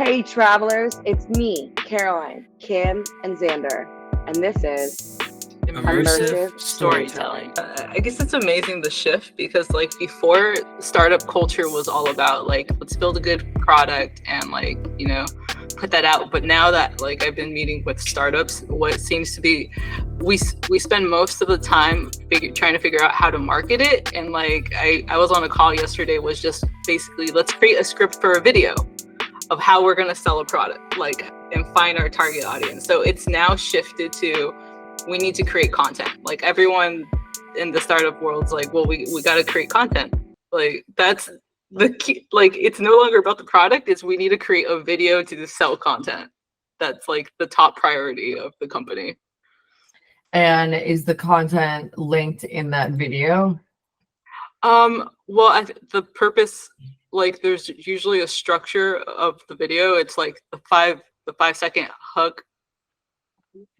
Hey travelers, it's me, Caroline, Kim, and Xander, and this is Immersive storytelling. I guess it's amazing the shift because like before startup culture was all about like let's build a good product and like put that out, but now that like I've been meeting with startups, what seems to be we spend most of the time trying to figure out how to market it. And like I was on a call yesterday, was just basically let's create a script for a video of how we're going to sell a product, like, and find our target audience. So it's now shifted to we need to create content. Like everyone in the startup world's like, well, we got to create content. Like that's the key. Like it's no longer about the product, it's we need to create a video to sell content. That's like the top priority of the company. And is the content linked in that video? Well, the purpose, like there's usually a structure of the video. It's like the 5-second hook,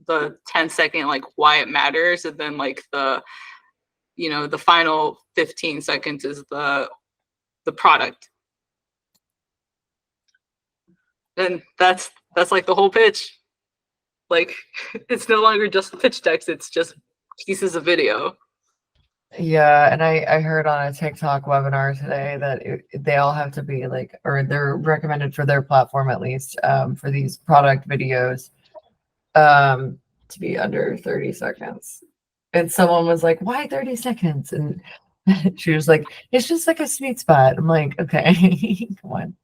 the 10-second like why it matters, and then like the final 15 seconds is the product. And that's like the whole pitch. Like it's no longer just the pitch decks, it's just pieces of video. Yeah, and I heard on a TikTok webinar today that they all have to be like, or they're recommended for their platform at least, for these product videos, to be under 30 seconds. And someone was like, why 30 seconds? And she was like, it's just like a sweet spot. I'm like, okay, come on.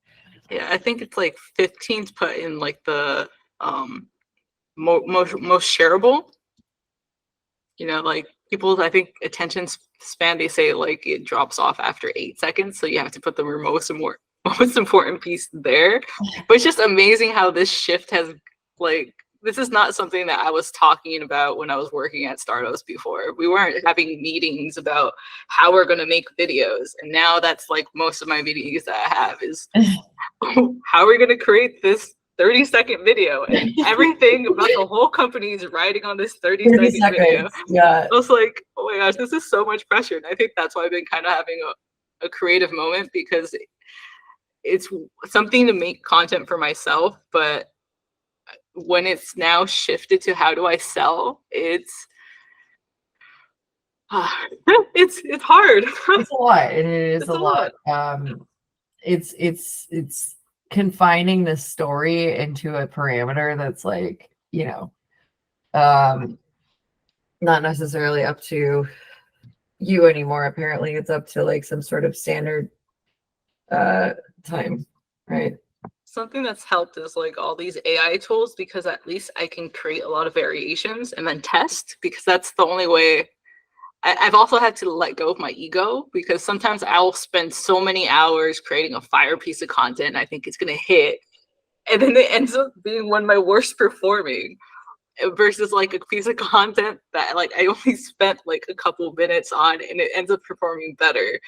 Yeah, I think it's like 15 to put in like the most shareable. Like people's, I think, attention span, they say like it drops off after 8 seconds. So you have to put the most important piece there. But it's just amazing how this shift has, like, this is not something that I was talking about when I was working at startups before. We weren't having meetings about how we're going to make videos. And now that's like most of my meetings that I have is how are we going to create this 30-second video, and everything about the whole company is riding on this 30-second video. Yeah. I was like, oh my gosh, this is so much pressure. And I think that's why I've been kind of having a creative moment, because it's something to make content for myself, but when it's now shifted to how do I sell, it's hard. It's a lot. It is a lot. It's confining the story into a parameter that's like, not necessarily up to you anymore. Apparently it's up to like some sort of standard time, right? Something that's helped is like all these AI tools, because at least I can create a lot of variations and then test, because that's the only way. I've also had to let go of my ego, because sometimes I'll spend so many hours creating a fire piece of content and I think it's going to hit, and then it ends up being one of my worst performing, versus like a piece of content that like I only spent like a couple minutes on and it ends up performing better.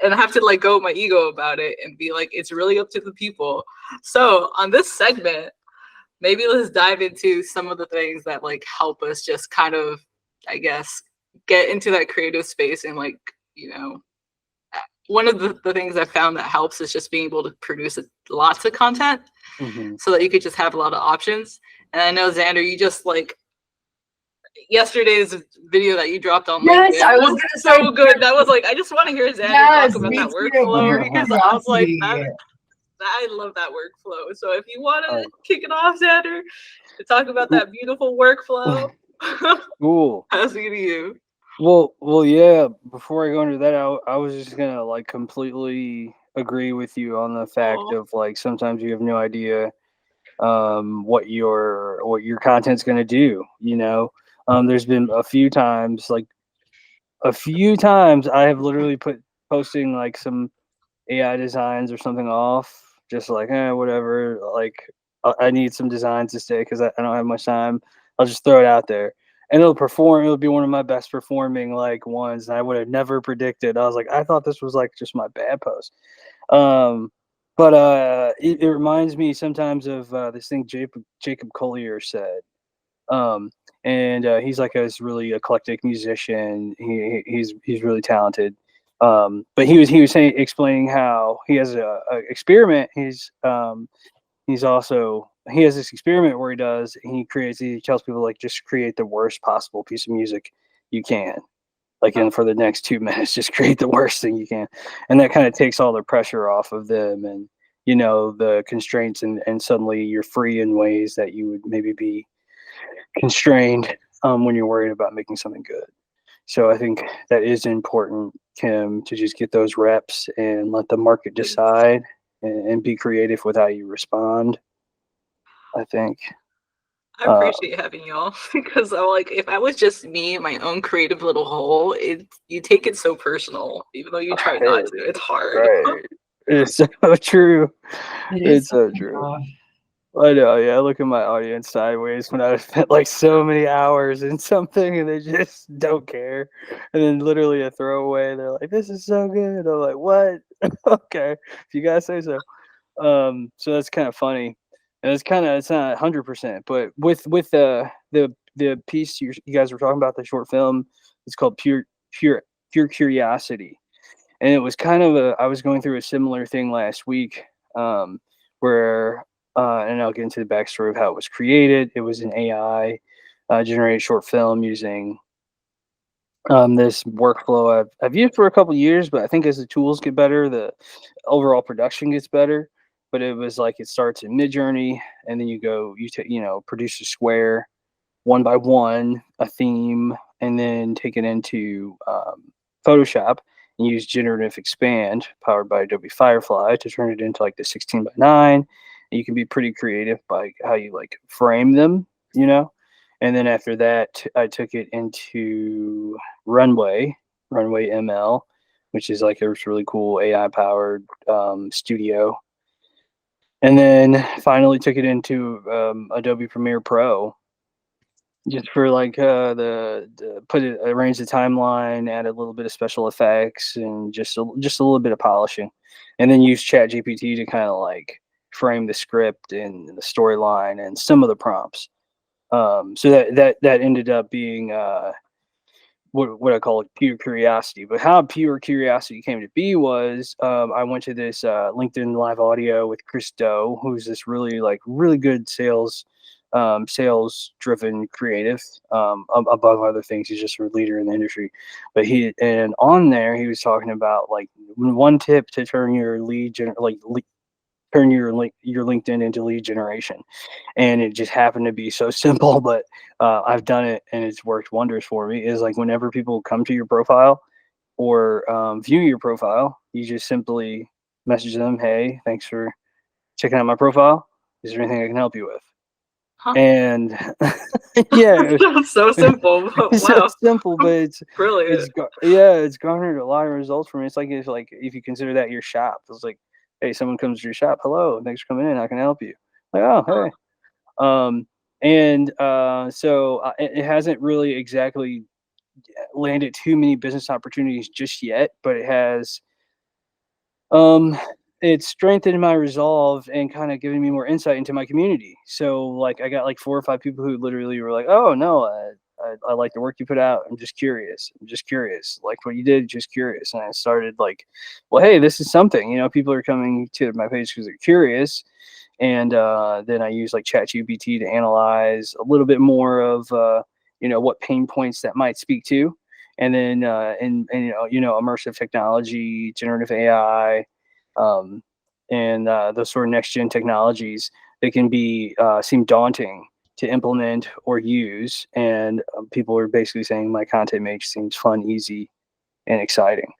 And I have to let go of my ego about it and be like, it's really up to the people. So on this segment, maybe let's dive into some of the things that like help us just kind of, I guess, get into that creative space. And like, one of the things I found that helps is just being able to produce lots of content, so that you could just have a lot of options. And I know, Xander, you just like yesterday's video that you dropped on LinkedIn. I was so good. That was like, I just want to hear Xander talk about that workflow, because I was like, I love that workflow. So if you want to kick it off, Xander, to talk about that beautiful workflow. Cool. How's it to you? Well, yeah. Before I go into that, I was just gonna like completely agree with you on the fact of like sometimes you have no idea what your content's gonna do. There's been a few times I have literally posting like some AI designs or something off, just like whatever. Like I need some designs to stay because I don't have much time. I'll just throw it out there. And it'll be one of my best performing like ones. And I would have never predicted. I was like, I thought this was like just my bad post. But it reminds me sometimes of this thing Jacob Collier said. And he's like this really eclectic musician. He's really talented. But he was explaining how he has a experiment. he has this experiment where he tells people like just create the worst possible piece of music you can. Like for the next 2 minutes, just create the worst thing you can. And that kind of takes all the pressure off of them and, the constraints, and suddenly you're free in ways that you would maybe be constrained when you're worried about making something good. So I think that is important, Kim, to just get those reps and let the market decide and be creative with how you respond. I think. I appreciate having y'all because I'm like, if I was just me in my own creative little hole, you take it so personal, even though you try not to. It's hard. Right. It's so true. It's so true. rough. I know, yeah. I look at my audience sideways when I've spent like so many hours in something and they just don't care. And then literally a throwaway, they're like, "This is so good." I'm like, "What?" Okay, if you guys say so. So that's kind of funny. And it's not 100%, but with the piece you guys were talking about, the short film, it's called Pure Curiosity. And it was I was going through a similar thing last week, where and I'll get into the backstory of how it was created. It was an AI generated short film using this workflow I've used for a couple years, but I think as the tools get better, the overall production gets better. But it was like it starts in Midjourney, and then you produce a square one by one, a theme, and then take it into Photoshop and use Generative Expand powered by Adobe Firefly to turn it into like the 16 by 9. And you can be pretty creative by how you like frame them, And then after that, I took it into Runway ML, which is like a really cool AI powered studio. And then finally took it into Adobe Premiere Pro, just for like arrange the timeline, add a little bit of special effects, and just a little bit of polishing, and then use ChatGPT to kind of like frame the script and the storyline and some of the prompts. So that ended up being what I call pure curiosity. But how pure curiosity came to be was I went to this LinkedIn Live Audio with Chris Do, who's this really good sales driven creative. Above other things, he's just a leader in the industry. But on there he was talking about like one tip to turn your turn your LinkedIn into lead generation. And it just happened to be so simple, but I've done it and it's worked wonders for me. Is like whenever people come to your profile or view your profile, you just simply message them, "Hey, thanks for checking out my profile. Is there anything I can help you with?" Huh. And yeah, It's so simple. But it's wow, so simple, but it's brilliant. it's garnered a lot of results for me. It's like if you consider that your shop, it's like, hey, someone comes to your shop, "Hello, thanks for coming in. How can I help you?" Like, "Oh, hey." So it hasn't really exactly landed too many business opportunities just yet, but it has it's strengthened my resolve and kind of given me more insight into my community. So like I got like 4 or 5 people who literally were like, "Oh no, I like the work you put out. I'm just curious. Like what you did, just curious." And I started like, well, hey, this is something, people are coming to my page because they're curious. And then I use like ChatGPT to analyze a little bit more of, what pain points that might speak to. And then, immersive technology, generative AI, and those sort of next gen technologies, they can seem daunting to implement or use. And people are basically saying my content seems fun, easy, and exciting.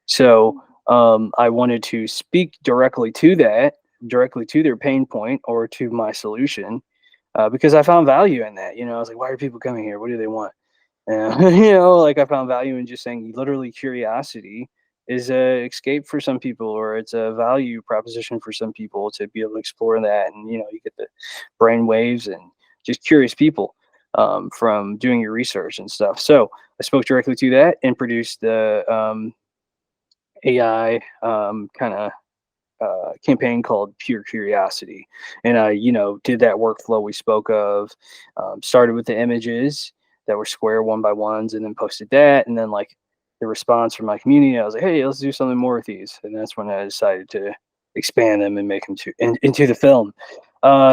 So I wanted to speak directly to their pain point or to my solution, because I found value in that. I was like, why are people coming here? What do they want? Like I found value in just saying literally curiosity is a escape for some people, or it's a value proposition for some people to be able to explore that. And, you get the brain waves and just curious people from doing your research and stuff. So I spoke directly to that and produced the AI kind of campaign called Pure Curiosity. And I, did that workflow we spoke of, started with the images that were square 1 by 1s, and then posted that. And then like the response from my community, I was like, hey, let's do something more with these. And that's when I decided to expand them and make them into the film.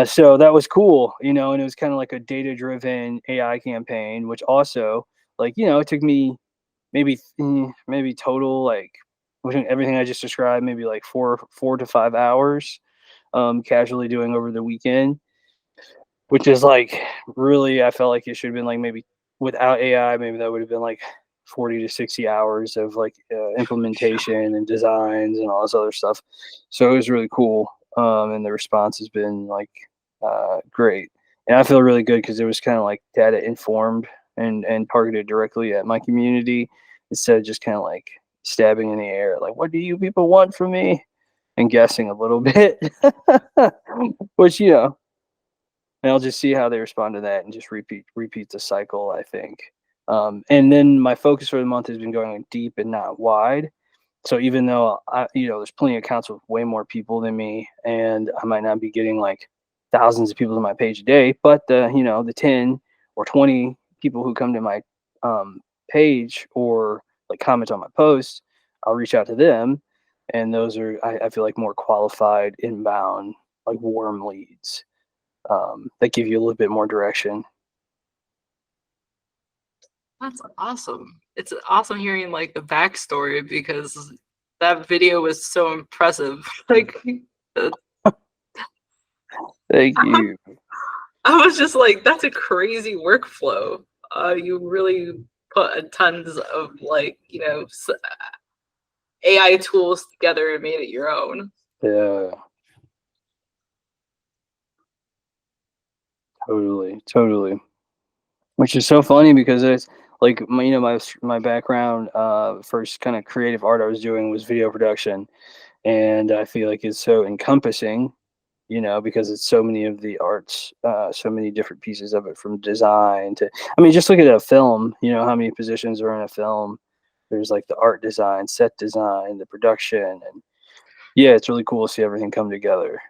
So that was cool, and it was kind of like a data-driven AI campaign, which also, like, it took me maybe total, like, between everything I just described, maybe like 4 to 5 hours, casually doing over the weekend, which is like really, I felt like it should have been like maybe without AI, maybe that would have been like 40 to 60 hours of like implementation and designs and all this other stuff. So it was really cool. And the response has been like great. And I feel really good because it was kind of like data informed and targeted directly at my community instead of just kind of like stabbing in the air, like, what do you people want from me? And guessing a little bit, which, and I'll just see how they respond to that and just repeat the cycle, I think. And then my focus for the month has been going deep and not wide. So even though there's plenty of accounts with way more people than me, and I might not be getting like thousands of people to my page a day, but the 10 or 20 people who come to my page or like comment on my post, I'll reach out to them, and those are I feel like more qualified inbound, like warm leads that give you a little bit more direction. That's awesome. It's awesome hearing like the backstory because that video was so impressive. Like, Thank you. I was just like, that's a crazy workflow. You really put tons of like, AI tools together and made it your own. Yeah. Totally. Which is so funny because it's like my background, first kind of creative art I was doing was video production, and I feel like it's so encompassing, because it's so many of the arts, so many different pieces of it, from design to, I mean, just look at a film, how many positions are in a film. There's like the art design, set design, the production, and yeah, it's really cool to see everything come together.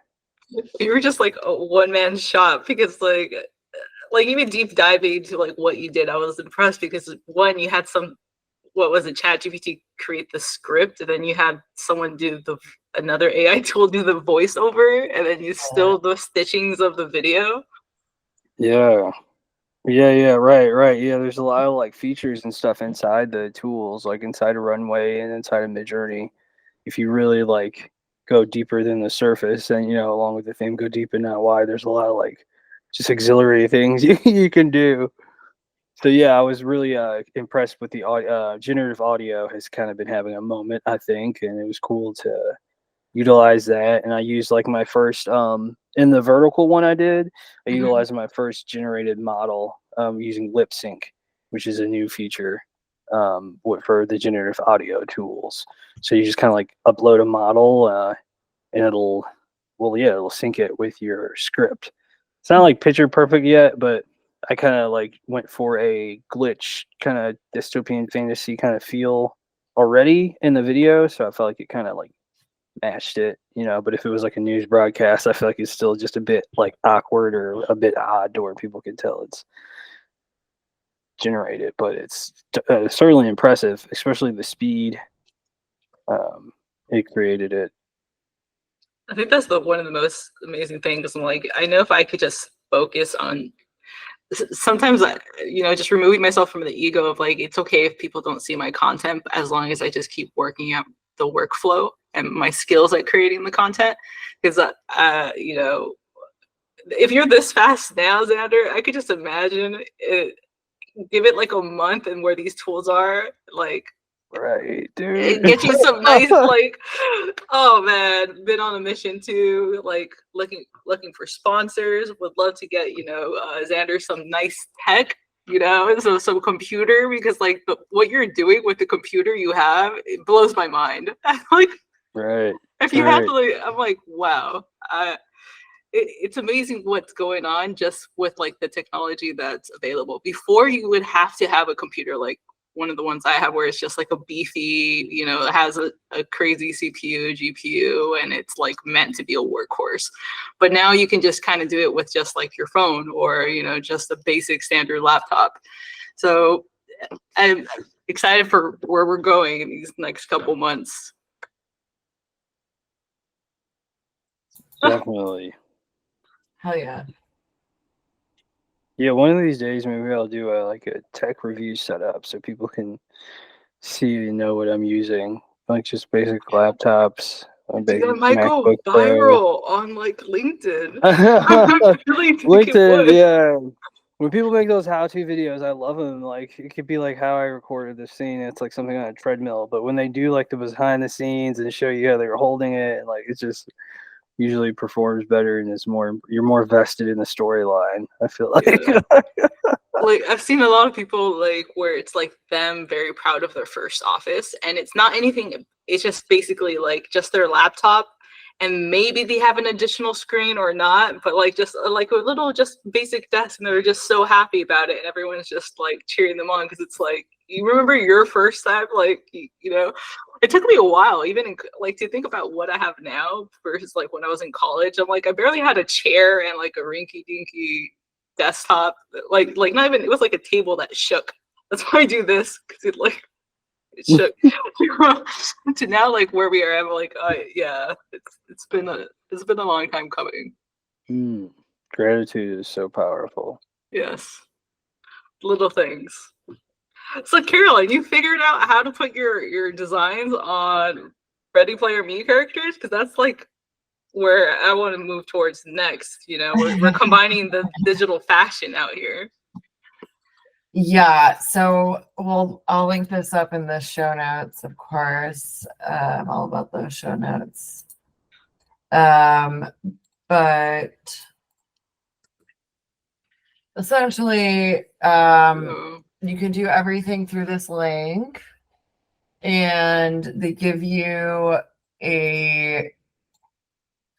You were just like a one-man shop because like even deep diving into like what you did, I was impressed because one, you had what was it, ChatGPT create the script, and then you had someone do another AI tool do the voiceover, and then you still the stitchings of the video. Yeah, right. Yeah, there's a lot of like features and stuff inside the tools, like inside a Runway and inside a Midjourney. If you really like go deeper than the surface, and along with the theme, go deep and not wide, there's a lot of like just auxiliary things you can do. So yeah, I was really impressed with the generative audio has kind of been having a moment, I think, and it was cool to utilize that. And I used like my first in the vertical one I did, I utilized my first generated model using lip sync, which is a new feature for the generative audio tools. So you just kind of like upload a model and it'll sync it with your script. It's not like picture perfect yet, but I kind of like went for a glitch kind of dystopian fantasy kind of feel already in the video, so I felt like it kind of like matched it, but if it was like a news broadcast, I feel like it's still just a bit like awkward or a bit odd to where people can tell it's generated, but it's certainly impressive, especially the speed it created it. I think that's one of the most amazing things. I'm like, I know if I could just focus on sometimes, just removing myself from the ego of like, it's okay if people don't see my content, as long as I just keep working at the workflow and my skills at creating the content. Because, if you're this fast now, Xander, I could just imagine it, give it like a month and where these tools are, like, right, dude. Get you some nice, like, oh man, been on a mission too, like looking for sponsors. Would love to get Xander some nice tech, so some computer, because like what you're doing with the computer you have, it blows my mind. Like, right. If you have to, like, I'm like, wow. It's amazing what's going on just with like the technology that's available. Before, you would have to have a computer like one of the ones I have, where it's just like a beefy, it has a crazy CPU, GPU, and it's like meant to be a workhorse. But now you can just kind of do it with just like your phone or, just a basic standard laptop. So I'm excited for where we're going in these next couple months. Definitely. Hell yeah. Yeah, one of these days maybe I'll do a tech review setup so people can see and know what I'm using. Like just basic laptops, a Dude, basic that might go MacBook Pro. viral on like LinkedIn. I really think it LinkedIn, would. yeah. When people make those how-to videos, I love them. Like it could be like how I recorded this scene. It's like something on a treadmill. But when they do like the behind the scenes and show you how they were holding it, and like it's just usually performs better and is more you're more vested in the storyline. I feel like. Yeah. Like I've seen a lot of people like where it's like them very proud of their first office, and it's not anything. It's just basically like just their laptop, and maybe they have an additional screen or not, but like just like a little just basic desk, and they're just so happy about it, and everyone's just like cheering them on because it's like you remember your first time, like you know. It took me a while, even like to think about what I have now versus like when I was in college. I'm like I barely had a chair and like a rinky dinky desktop, like not even, it was like a table that shook. That's why I do this, because it shook. To now like where we are, I'm like yeah, it's been a long time coming. Gratitude is so powerful. Yes, little things. So Caroline, you figured out how to put your designs on Ready Player Me characters, because that's like where I want to move towards next. You know, we're combining the digital fashion out here. Yeah, so I'll link this up in the show notes, of course. I'm all about those show notes. But essentially, you can do everything through this link, and they give you a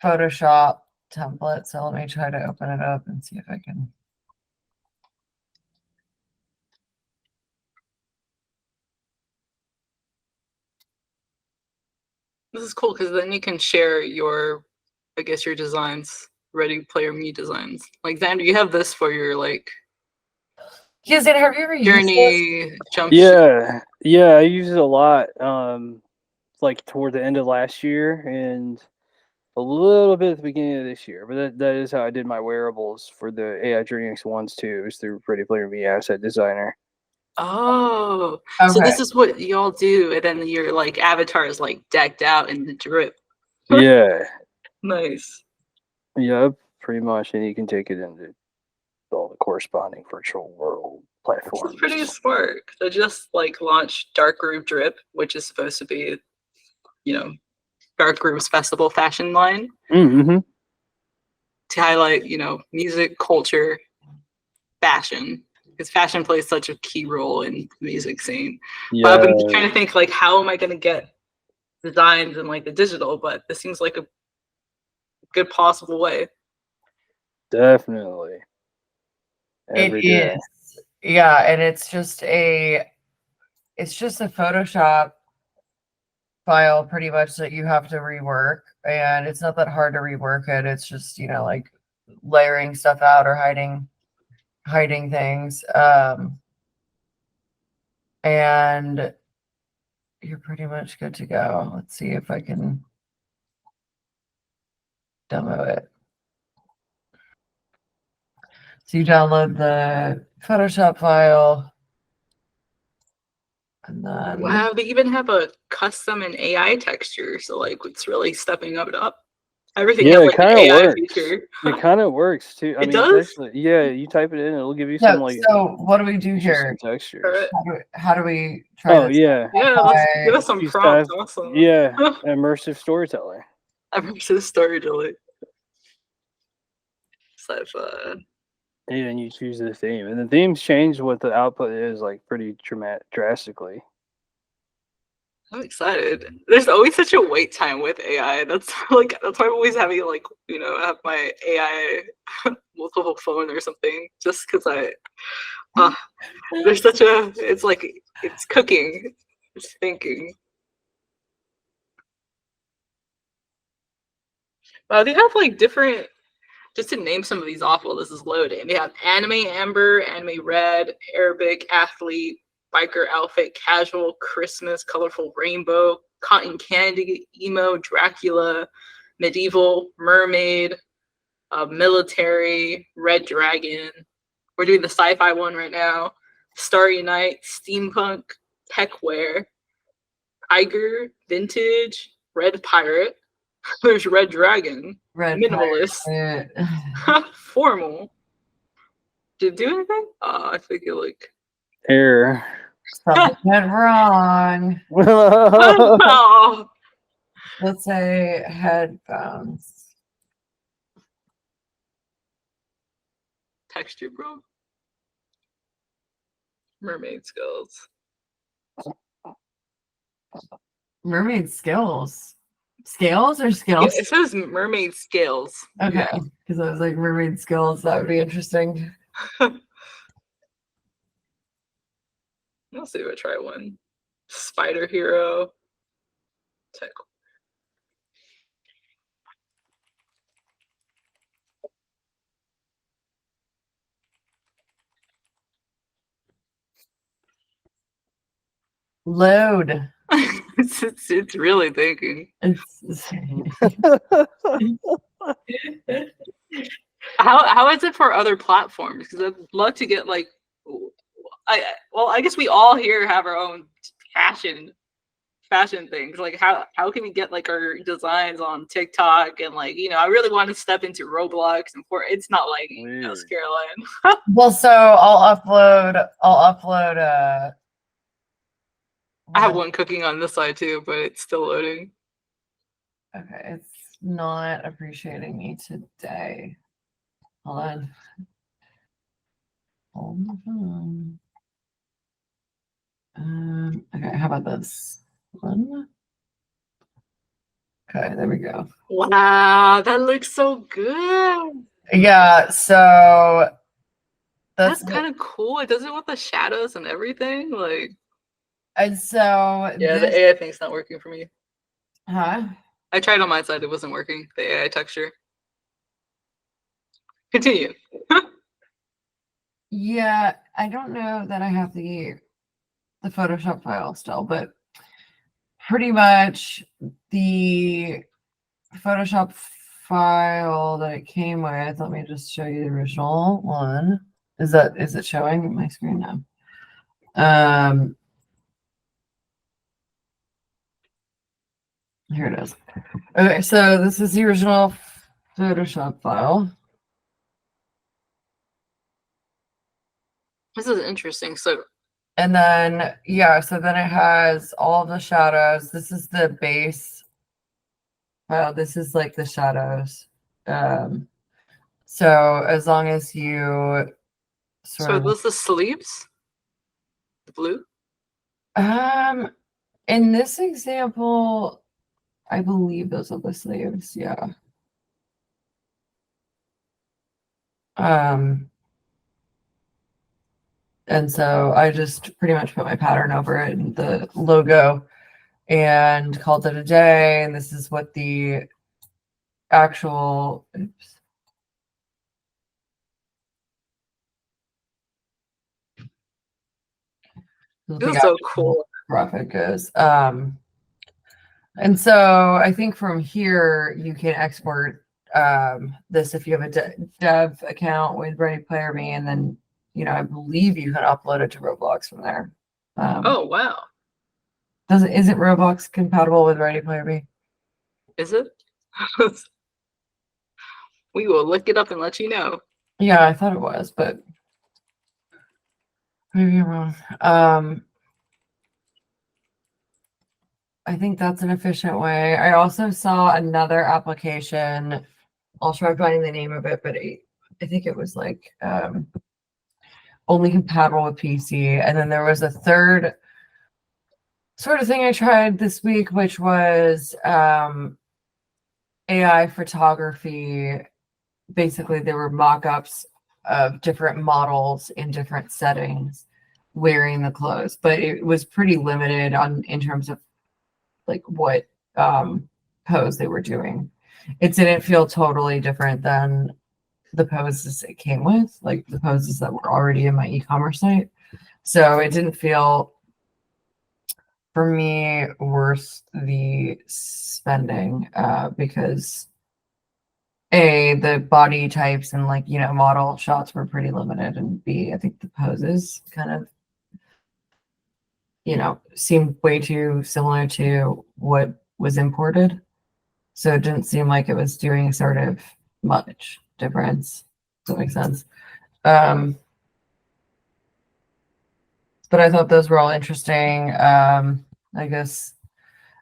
Photoshop template. So let me try to open it up and see if I can. This is cool because then you can share your, I guess, your designs, Ready Player Me designs. Like Xander, you have this for your like Yeah, Xander, have you ever used journey jump? Yeah, I use it a lot. Like toward the end of last year and a little bit at the beginning of this year. But that is how I did my wearables for the AI Journey X1s too. It was through Ready Player Me Asset Designer. Oh, Okay. so this is what y'all do, and then your like avatar is like decked out in the drip. Yeah. Nice. Yep, pretty much. And you can take it into all the corresponding virtual world platforms. It's pretty smart. They just like launched Dark Groove Drip, which is supposed to be, you know, Dark Groove's festival fashion line Mm-hmm. to highlight, you know, music, culture, fashion. Because fashion plays such a key role in the music scene. Yeah. But I've been trying to think like, how am I going to get designs in like the digital? But this seems like a good possible way. Definitely. Every day. Is. Yeah, and it's just a Photoshop file pretty much that you have to rework, and it's not that hard to rework it. It's just, you know, like layering stuff out or hiding things. And you're pretty much good to go. Let's see if I can demo it. So you download the Photoshop file, and then Wow, they even have a custom and AI texture. So like it's really stepping up. Everything has Yeah, it like an kind of AI works. feature. It kind of works too. I It mean, does? it's actually, yeah, you type it in, it'll give you some like so what do we do here? interesting textures. Alright. How do we try Oh this? yeah, Yeah, let's give us some Use prompts. type- Awesome. yeah, immersive storytelling. Immersive storytelling. Sci-fi. Yeah, and you choose the theme, and the themes change what the output is like pretty drastically. I'm excited. There's always such a wait time with AI. That's why I'm always having like, you know, have my AI multiple phone or something, just because there's such a, it's like it's cooking, it's thinking. Wow, they have like different, just to name some of these off while this is loading. They have anime amber, anime red, Arabic athlete, biker outfit, casual, Christmas, colorful rainbow, cotton candy, emo, Dracula, medieval, mermaid, military, Red Dragon. We're doing the sci-fi one right now. Starry Night, steampunk, techwear, tiger, vintage, red pirate. There's Red Dragon, Red minimalist, pirate. formal. Did it do anything? I think it like. Error. Something went wrong. Oh, Let's say headphones. texture, bro. Mermaid skills. Mermaid skills. Scales or Yeah, skills? it says mermaid scales. Okay. Yeah. Because I was like, mermaid skills. That would be interesting. Let's see if I try one. Spider Hero. Tech. Load. It's really thinking. It's How is it for other platforms? Because I'd love to get like, I guess we all here have our own fashion things. Like how can we get like our designs on TikTok and like I really want to step into Roblox and it's not like Weird. Caroline. well, so I'll upload I have one cooking on this side too, but it's still loading. Okay, it's not appreciating me today. Hold on. Hold on. Okay, how about this one? Okay, there we go. Wow, that looks so good. Yeah, so That's kind of cool. It does it with the shadows and everything. Like, and so yeah, this, the AI thing's not working for me. huh? I tried on my side, it wasn't working. The AI texture. Continue. Yeah, I don't know that I have the Photoshop file still, but pretty much the Photoshop file that it came with. Let me just show you the original one. Is it showing my screen now? Here it is. Okay, so this is the original Photoshop file. This is interesting. So, And then, yeah, so then it has all of the shadows. This is the base file. This is like the shadows. So as long as you so those the sleeves? The blue? in this example, I believe those are the sleeves, yeah. And so I just pretty much put my pattern over it and the logo and called it a day. And this is what the actual, oops. This is so cool. Graphic is. And so I think from here you can export this if you have a dev account with Ready Player Me, and then I believe you can upload it to Roblox from there. Oh wow. Isn't Roblox compatible with Ready Player Me? Is it? We will look it up and let you know. Yeah, I thought it was, but maybe I'm wrong. I think that's an efficient way. I also saw another application. I'll try finding the name of it, but I think it was like only compatible with PC. And then there was a third sort of thing I tried this week, which was AI photography. Basically, there were mock-ups of different models in different settings wearing the clothes, but it was pretty limited in terms of like what pose they were doing. It didn't feel totally different than the poses it came with, like the poses that were already in my e-commerce site. So it didn't feel for me worth the spending because the body types and like, you know, model shots were pretty limited, and B, I think the poses kind of, you know, seemed way too similar to what was imported. So it didn't seem like it was doing sort of much difference. Does that make sense? But I thought those were all interesting. I guess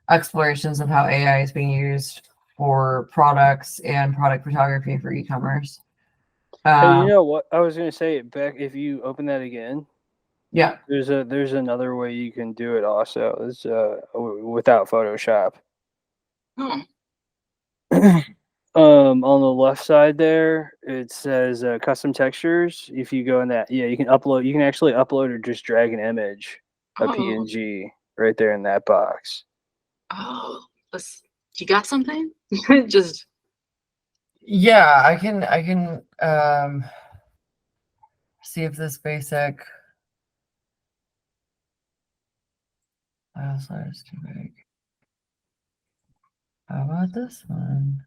explorations of how AI is being used for products and product photography for e-commerce. Hey, you know what? I was gonna say, Beck, if you open that again, Yeah. there's another way you can do it also. It's without Photoshop. Oh, On the left side there, it says custom textures. If you go in that, yeah, you can upload. You can actually upload or just drag an image, a oh, PNG, right there in that box. oh. You got something? Just Yeah, I can see if this basic file size is too big. How about this one?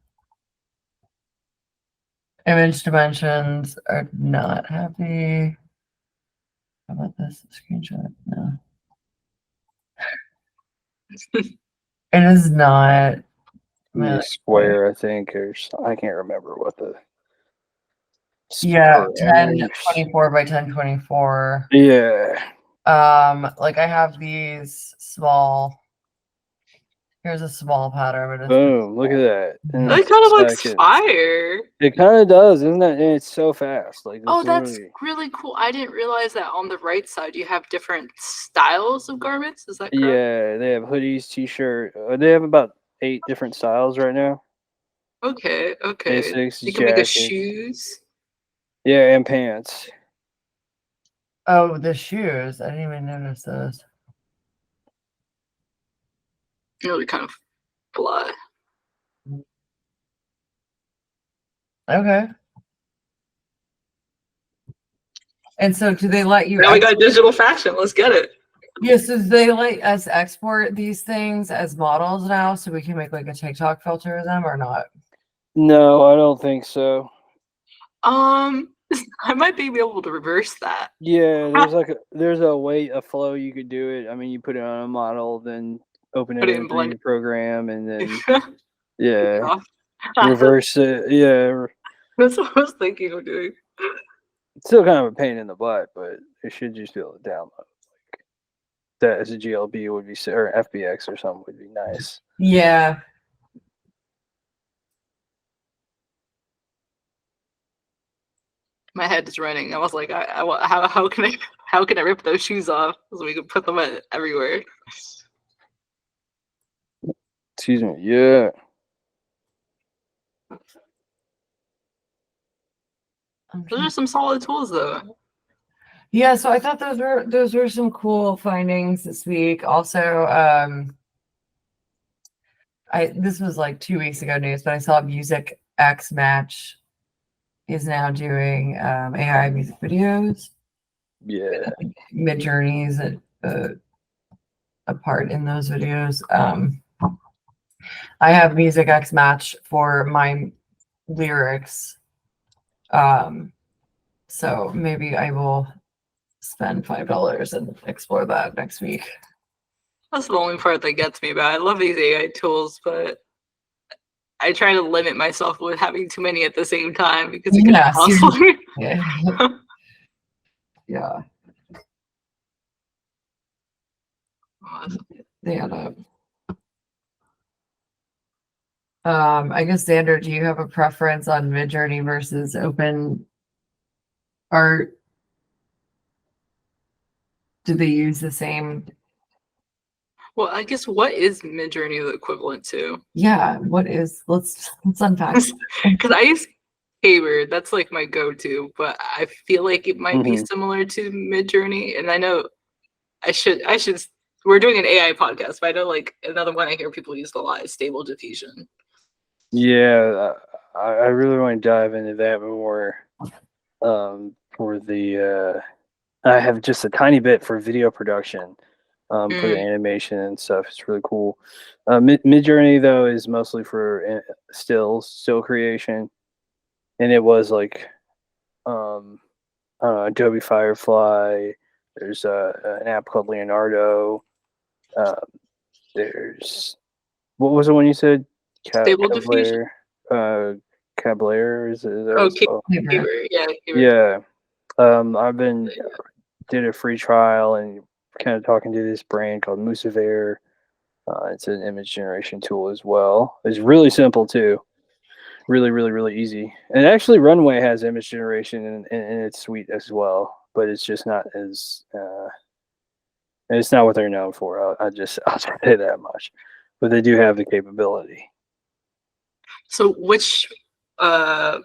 Image dimensions are not happy. How about this screenshot? No. It is not. The square, I think, or I can't remember what the. Yeah, square is. 1024 by 1024. Yeah. Like I have these small. Here's a small pattern, but it's Boom! Look at that. In that a kind of looks second. fire. It kind of does, isn't it? And it's so fast. Like Oh, that's literally- really cool. I didn't realize that on the right side you have different styles of garments. Is that correct? Yeah, they have hoodies, t-shirt. They have about 8 different styles right now. Okay, okay. Basics, You can make a jackets. shoes. Yeah, and pants. Oh, the shoes. I didn't even notice those. Really kind of fly. Okay. And so do they let you Now we got digital fashion. Let's get it. yes, so do they let us export these things as models now so we can make like a TikTok filter of them or not? No, I don't think so. I might be able to reverse that. Yeah, there's a flow you could do it. I mean, you put it on a model, then open Put it it in in a 3D Blender. program, and then yeah, That's reverse it. Yeah, what I was thinking of doing. it's still kind of a pain in the butt, but it should just be able to download. Like that as a GLB would be, or FBX or something would be nice. Yeah. My head is running. I was like, how can I rip those shoes off so we can put them everywhere? Excuse me. Yeah. Those are some solid tools, though. Yeah, so I thought those were some cool findings this week. Also, this was like 2 weeks ago news, but I saw Music X Match is now doing AI music videos. Yeah. Mid-Journey's a part in those videos. I have Music X Match for my lyrics. So maybe I will spend $5 and explore that next week. That's the only part that gets me about it. I love these AI tools, but I try to limit myself with having too many at the same time because it can Yeah, costly. Yeah. Yeah. They add up. I guess Xander, do you have a preference on Midjourney versus open art? Do they use the same? Well, I guess what is Midjourney the equivalent to? Yeah, what is? Let's unpack. Because I use Hayward, that's like my go-to, but I feel like it might be Mhm. similar to Midjourney, and I know I should. We're doing an AI podcast, but I know like another one I hear people use a lot is Stable Diffusion. Yeah, I really want to dive into that more. For the I have just a tiny bit for video production, for the animation and stuff. It's really cool. Midjourney though is mostly for still creation. and it was like I don't know, Adobe Firefly. There's an app called Leonardo. Um, there's what was the one you said? Stable diffusion. Cablair is that what Oh, it's called? Keeper. Yeah, Keeper. Yeah. I've been did a free trial and kind of talking to this brand called Musavere. It's an image generation tool as well. It's really simple too. Really, really, really easy. And actually, Runway has image generation in its suite as well, but it's just not as it's not what they're known for. I'll just say that much. But they do have the capability. So which like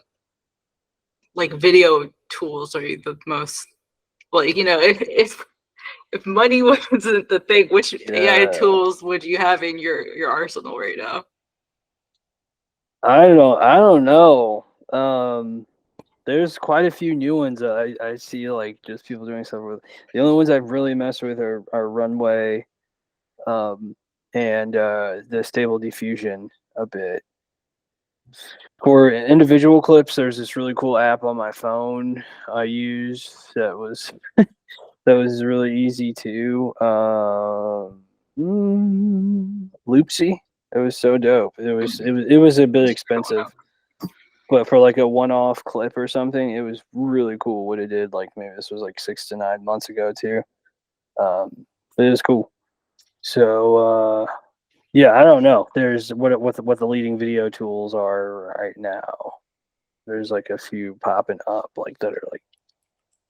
video tools are you the most like, you know, if money wasn't the thing, which AI tools would you have in your arsenal right now? I don't know. There's quite a few new ones that I see like just people doing stuff with. The only ones I've really messed with are Runway, and the Stable Diffusion a bit. For individual clips, there's this really cool app on my phone I use that was that was really easy too. Loopsy. It was so dope. It was a bit expensive, but for like a one-off clip or something, it was really cool what it did. Like maybe this was like 6 to 9 months ago too. But it was cool. So yeah, I don't know. There's what the leading video tools are right now. There's like a few popping up like that are like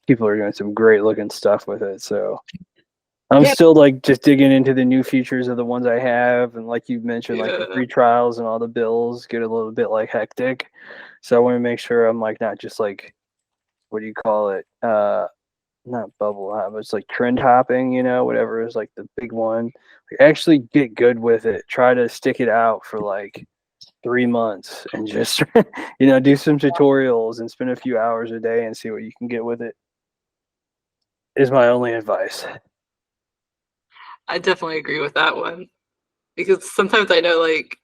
people are doing some great looking stuff with it. So I'm still like just digging into the new features of the ones I have, and like you mentioned, like the free trials and all the bills get a little bit like hectic. So I want to make sure I'm like not just like what do you call it? Not bubble hop, but it's like trend hopping, you know, whatever is like the big one. Like actually get good with it. Try to stick it out for like 3 months and just you know do some tutorials and spend a few hours a day and see what you can get with it. Is my only advice. I definitely agree with that one because sometimes I know like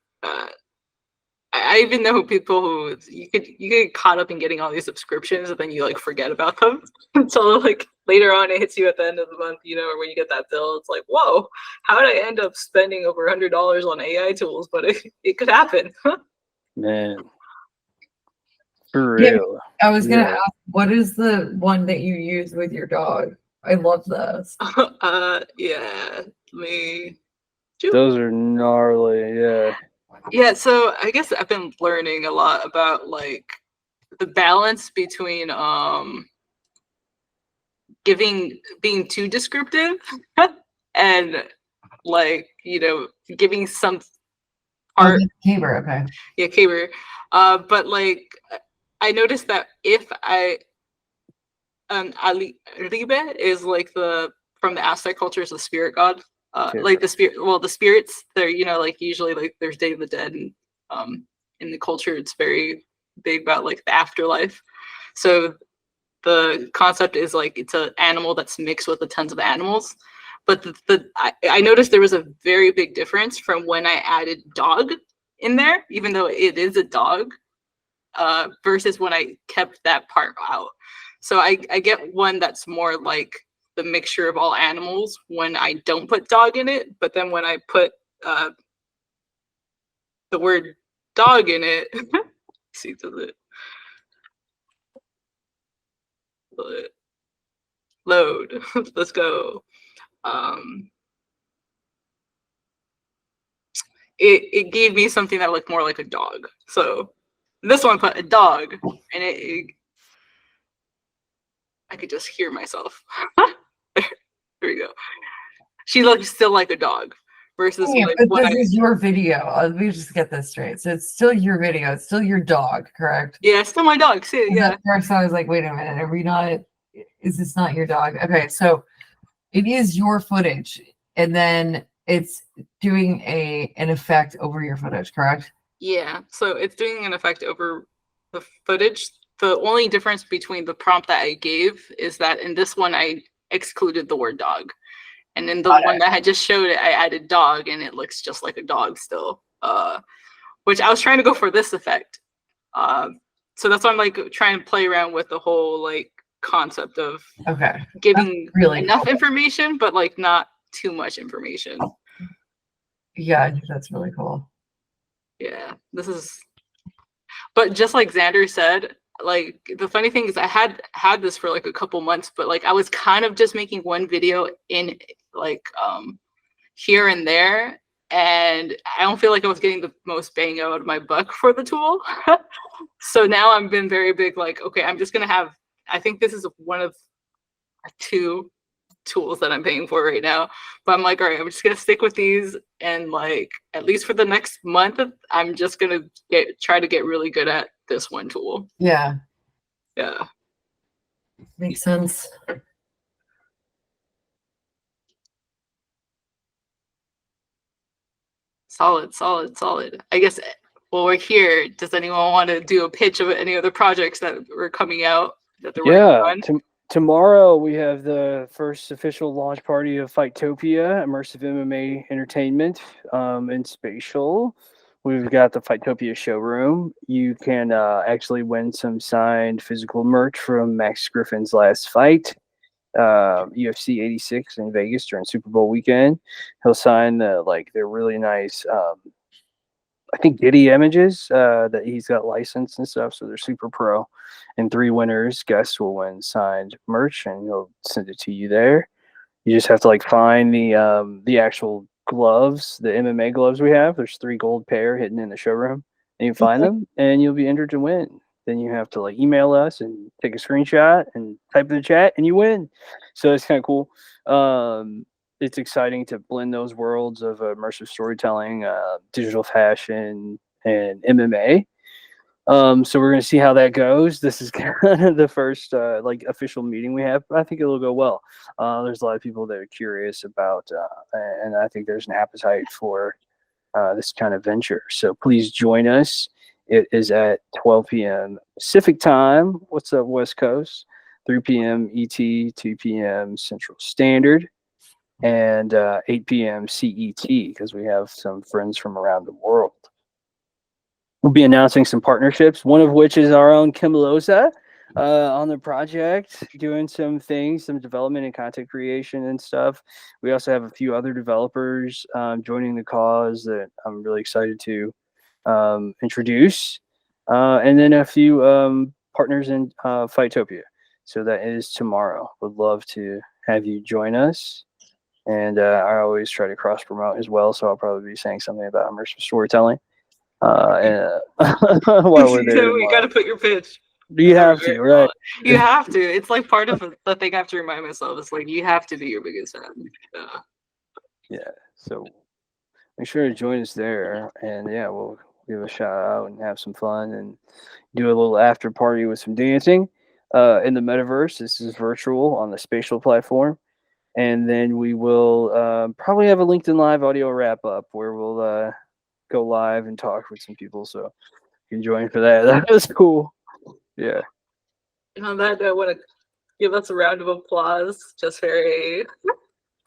I even know people who you get caught up in getting all these subscriptions and then you like forget about them until like later on it hits you at the end of the month, you know, or when you get that bill, it's like, whoa, how did I end up spending over $100 on AI tools? But it could happen. Man, for real. I was gonna ask, what is the one that you use with your dog? I love this. Yeah, those are gnarly. Yeah, so I guess I've been learning a lot about like the balance between being too descriptive and like, you know, giving some part. Caber, okay. Yeah, Caber. But like I noticed that if I Alibe is like from the Aztec culture is the spirit god. Like the spirits, they're, you know, like usually like there's Day of the Dead, and in the culture it's very big about like the afterlife. So the concept is like it's an animal that's mixed with the tons of animals. But I noticed there was a very big difference from when I added dog in there, even though it is a dog, versus when I kept that part out. So I get one that's more like the mixture of all animals when I don't put dog in it, but then when I put the word dog in it, see, does it load? Let's go. It gave me something that looked more like a dog. So this one put a dog, and I could just hear myself. There we go. She looks still like a dog versus but this is your video. Let me just get this straight. So it's still your video. It's still your dog, correct? Yeah, it's still my dog. See, yeah. At first I was like, wait a minute, are we not? Is this not your dog? Okay, so it is your footage, and then it's doing an effect over your footage, correct? Yeah, so it's doing an effect over the footage. The only difference between the prompt that I gave is that in this one I excluded the word dog, and in the one that I just showed it I added dog, and it looks just like a dog still. Which I was trying to go for this effect, So that's why I'm like trying to play around with the whole like concept of Okay. giving really enough cool. information, but like not too much information. Yeah, I think that's really cool. Yeah, this is. But just like Xander said, like the funny thing is I had this for like a couple months, but like I was kind of just making one video in like here and there, and I don't feel like I was getting the most bang out of my buck for the tool. So now I've been very big like, okay, I'm just gonna have, I think this is one of 2 tools that I'm paying for right now, but I'm like, all right, I'm just gonna stick with these, and like at least for the next month I'm just gonna try to get really good at this one tool. Yeah, Yeah. makes sense. Solid. I guess while we're here, does anyone want to do a pitch of any other projects that were coming out that they're working on? Tomorrow we have the first official launch party of Fightopia, immersive MMA entertainment in Spatial. We've got the Fightopia showroom. You can actually win some signed physical merch from Max Griffin's last fight, UFC 86 in Vegas during Super Bowl weekend. He'll sign they're really nice. I think Giddy images that he's got licensed and stuff, so they're super pro. And 3 winners, guests will win signed merch, and he'll send it to you there. You just have to like find the actual gloves, the MMA gloves we have. There's 3 gold pair hidden in the showroom, and you find them, and you'll be entered to win. Then you have to like email us and take a screenshot and type in the chat, and you win. So it's kind of cool. It's exciting to blend those worlds of immersive storytelling, digital fashion, and MMA. So we're going to see how that goes. This is kind of the first like official meeting we have. I think it'll go well. There's a lot of people that are curious about, and I think there's an appetite for this kind of venture. So please join us. It is at 12 p.m. Pacific time. What's up, West Coast? 3 p.m. ET, 2 p.m. Central Standard, and 8 p.m. CET, because we have some friends from around the world. We'll be announcing some partnerships, one of which is our own Kim Loza on the project, doing some things, some development and content creation and stuff. We also have a few other developers joining the cause that I'm really excited to introduce, and then a few partners in Fightopia. So that is tomorrow. Would love to have you join us. And I always try to cross promote as well, so I'll probably be saying something about immersive storytelling. While we're there, You got to put your pitch. You have to, right? You have to. It's like part of the thing I have to remind myself. It's like you have to be your biggest fan. Yeah. So make sure to join us there, and yeah, we'll give a shout out and have some fun and do a little after party with some dancing in the metaverse. This is virtual on the Spatial platform. And then we will probably have a LinkedIn Live audio wrap up where we'll go live and talk with some people. So you can join for that. That was cool. Yeah. And on that, I want to give us a round of applause, just very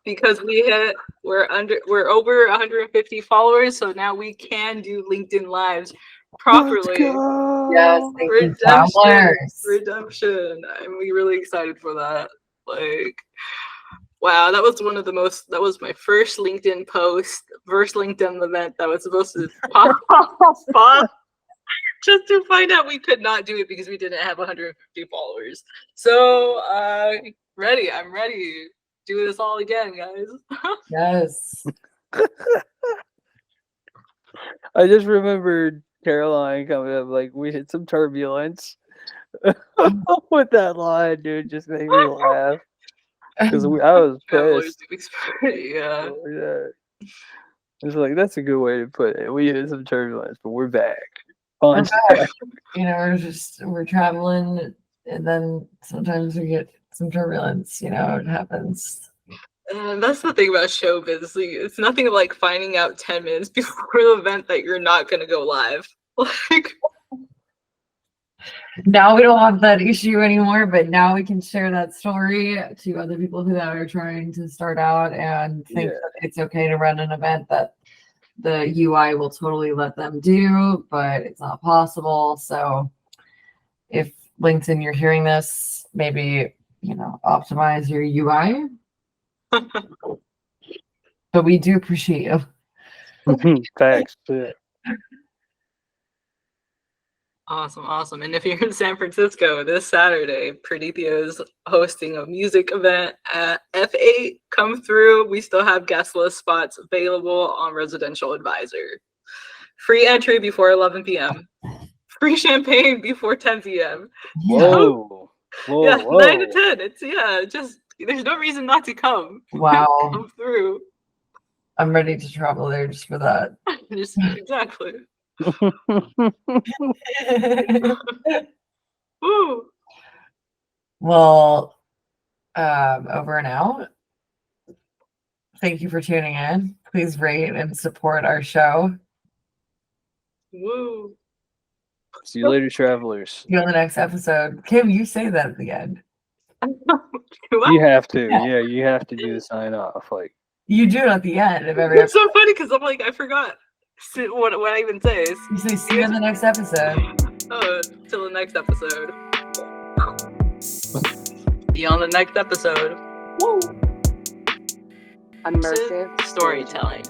because we're over 150 followers, so now we can do LinkedIn Lives properly. Yes, Redemption. I'm really excited for that. Like, wow, that was my first LinkedIn post, first LinkedIn event that was supposed to pop off. Just to find out we could not do it because we didn't have 150 followers. So I'm ready. Do this all again, guys. Yes. I just remembered Caroline coming up like we hit some turbulence with that line, dude. Just made me laugh. Because I was pissed. Yeah. It's like that's a good way to put it. We hit some turbulence, but we're back. We're back. You know, we're traveling, and then sometimes we get some turbulence. You know, it happens. And that's the thing about showbiz. It's nothing like finding out 10 minutes before the event that you're not going to go live. Like, now we don't have that issue anymore, but now we can share that story to other people who are trying to start out and think that it's okay to run an event that the UI will totally let them do, but it's not possible. So if LinkedIn, you're hearing this, maybe, optimize your UI. But we do appreciate you. Thanks. Yeah. Awesome. And if you're in San Francisco this Saturday, Praditya is hosting a music event at F8. Come through. We still have guest list spots available on Residential Advisor. Free entry before 11 p.m. Free champagne before 10 p.m. Whoa. Whoa. Yeah, Whoa. 9 to 10. It's just there's no reason not to come. Wow. Come through. I'm ready to travel there just for that. Exactly. Woo. Well, over and out. Thank you for tuning in. Please rate and support our show. Woo. See you later, travelers. See you on the next episode. Kim, you say that at the end. You have to. Yeah, you have to do the sign off. Like, You do it at the end of every It's episode. so funny because I'm like, I forgot what I even say. You say, see you in the next episode. Oh, till the next episode. See you on the next episode. Immersive Storytelling.